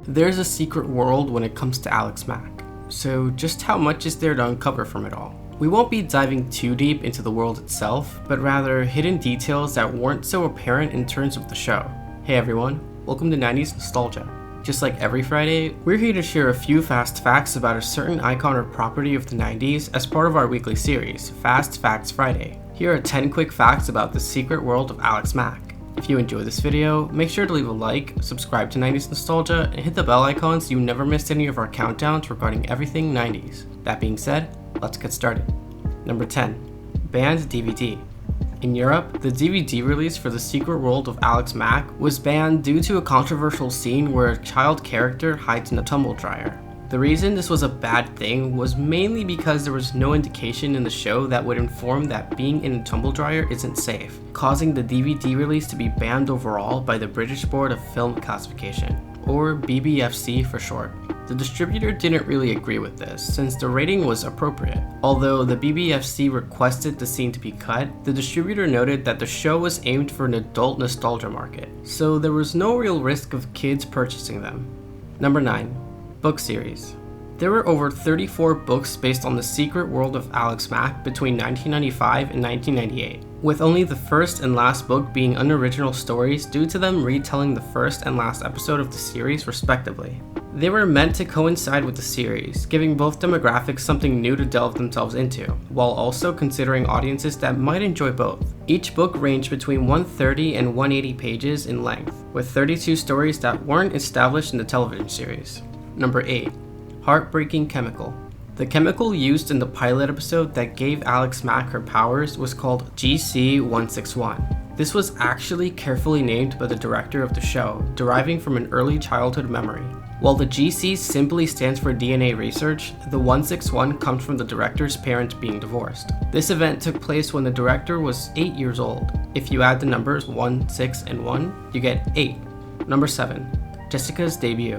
There's a secret world when it comes to Alex Mack, so just how much is there to uncover from it all? We won't be diving too deep into the world itself, but rather hidden details that weren't so apparent in terms of the show. Hey everyone, welcome to 90s Nostalgia. Just like every Friday, we're here to share a few fast facts about a certain icon or property of the 90s as part of our weekly series, Fast Facts Friday. Here are 10 quick facts about the secret world of Alex Mack. If you enjoyed this video, make sure to leave a like, subscribe to 90s Nostalgia, and hit the bell icon so you never miss any of our countdowns regarding everything 90s. That being said, let's get started. Number 10. Banned DVD. In Europe, the DVD release for The Secret World of Alex Mack was banned due to a controversial scene where a child character hides in a tumble dryer. The reason this was a bad thing was mainly because there was no indication in the show that would inform that being in a tumble dryer isn't safe, causing the DVD release to be banned overall by the British Board of Film Classification, or BBFC for short. The distributor didn't really agree with this, since the rating was appropriate. Although the BBFC requested the scene to be cut, the distributor noted that the show was aimed for an adult nostalgia market, so there was no real risk of kids purchasing them. Number 9. Book series. There were over 34 books based on the secret world of Alex Mack between 1995 and 1998, with only the first and last book being unoriginal stories due to them retelling the first and last episode of the series respectively. They were meant to coincide with the series, giving both demographics something new to delve themselves into, while also considering audiences that might enjoy both. Each book ranged between 130 and 180 pages in length, with 32 stories that weren't established in the television series. Number 8. Heartbreaking Chemical. The chemical used in the pilot episode that gave Alex Mack her powers was called GC-161. This was actually carefully named by the director of the show, deriving from an early childhood memory. While the GC simply stands for DNA research, the 161 comes from the director's parents being divorced. This event took place when the director was 8 years old. If you add the numbers 1, 6, and 1, you get 8. Number 7. Jessica's debut.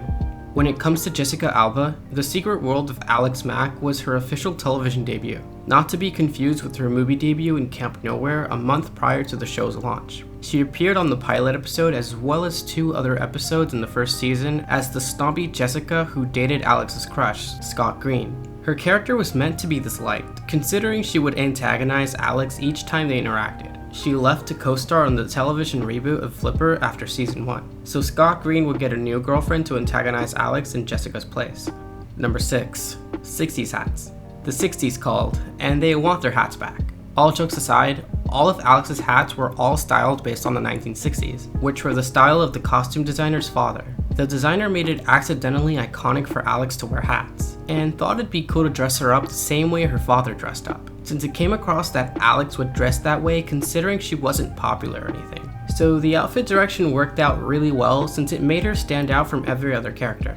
When it comes to Jessica Alba, The Secret World of Alex Mack was her official television debut, not to be confused with her movie debut in Camp Nowhere a month prior to the show's launch. She appeared on the pilot episode as well as 2 other episodes in the first season as the snobby Jessica who dated Alex's crush, Scott Green. Her character was meant to be disliked, considering she would antagonize Alex each time they interacted. She left to co-star on the television reboot of Flipper after season 1, so Scott Green would get a new girlfriend to antagonize Alex in Jessica's place. Number 6. 60s hats. The 60s called, and they want their hats back. All jokes aside, all of Alex's hats were all styled based on the 1960s, which were the style of the costume designer's father. The designer made it accidentally iconic for Alex to wear hats, and thought it'd be cool to dress her up the same way her father dressed up, since it came across that Alex would dress that way considering she wasn't popular or anything. So the outfit direction worked out really well since it made her stand out from every other character.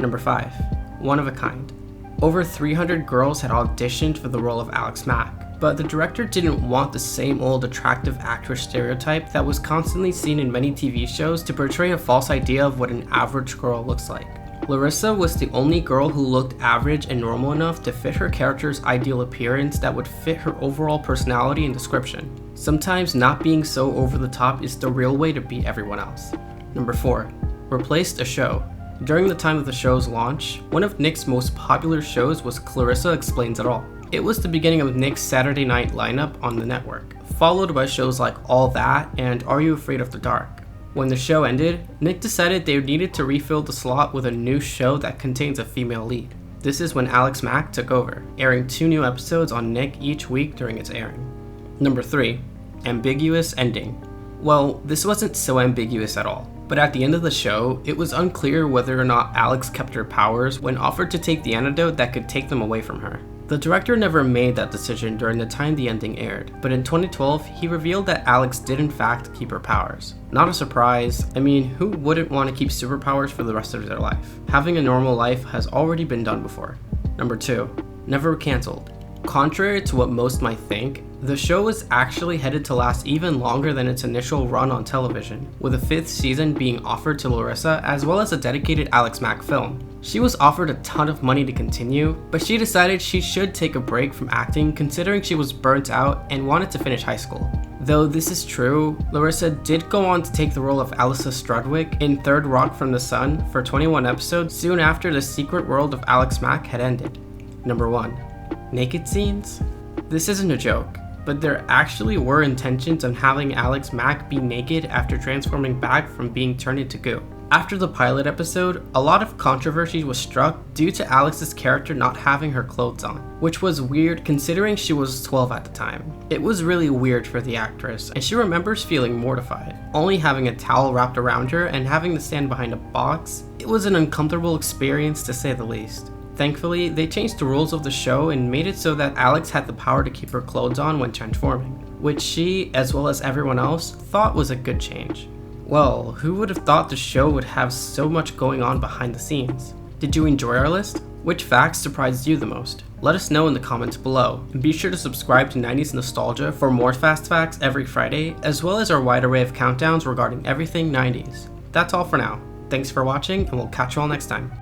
Number 5. One of a kind. Over 300 girls had auditioned for the role of Alex Mack, but the director didn't want the same old attractive actress stereotype that was constantly seen in many TV shows to portray a false idea of what an average girl looks like. Larissa was the only girl who looked average and normal enough to fit her character's ideal appearance that would fit her overall personality and description. Sometimes not being so over the top is the real way to be everyone else. Number 4. Replaced a show. During the time of the show's launch, one of Nick's most popular shows was Clarissa Explains It All. It was the beginning of Nick's Saturday night lineup on the network, followed by shows like All That and Are You Afraid of the Dark? When the show ended, Nick decided they needed to refill the slot with a new show that contains a female lead. This is when Alex Mack took over, airing 2 new episodes on Nick each week during its airing. Number 3. Ambiguous ending. Well, this wasn't so ambiguous at all, but at the end of the show, it was unclear whether or not Alex kept her powers when offered to take the antidote that could take them away from her. The director never made that decision during the time the ending aired, but in 2012, he revealed that Alex did in fact keep her powers. Not a surprise. I mean, who wouldn't want to keep superpowers for the rest of their life? Having a normal life has already been done before. Number 2. Never cancelled. Contrary to what most might think, the show was actually headed to last even longer than its initial run on television, with a 5th season being offered to Larissa as well as a dedicated Alex Mack film. She was offered a ton of money to continue, but she decided she should take a break from acting considering she was burnt out and wanted to finish high school. Though this is true, Larissa did go on to take the role of Alyssa Strudwick in Third Rock from the Sun for 21 episodes soon after the secret world of Alex Mack had ended. Number 1. Naked scenes? This isn't a joke, but there actually were intentions on having Alex Mack be naked after transforming back from being turned into goo. After the pilot episode, a lot of controversy was struck due to Alex's character not having her clothes on, which was weird considering she was 12 at the time. It was really weird for the actress, and she remembers feeling mortified, only having a towel wrapped around her and having to stand behind a box. It was an uncomfortable experience to say the least. Thankfully, they changed the rules of the show and made it so that Alex had the power to keep her clothes on when transforming, which she, as well as everyone else, thought was a good change. Well, who would have thought the show would have so much going on behind the scenes? Did you enjoy our list? Which facts surprised you the most? Let us know in the comments below, and be sure to subscribe to 90s Nostalgia for more fast facts every Friday, as well as our wide array of countdowns regarding everything 90s. That's all for now. Thanks for watching, and we'll catch you all next time.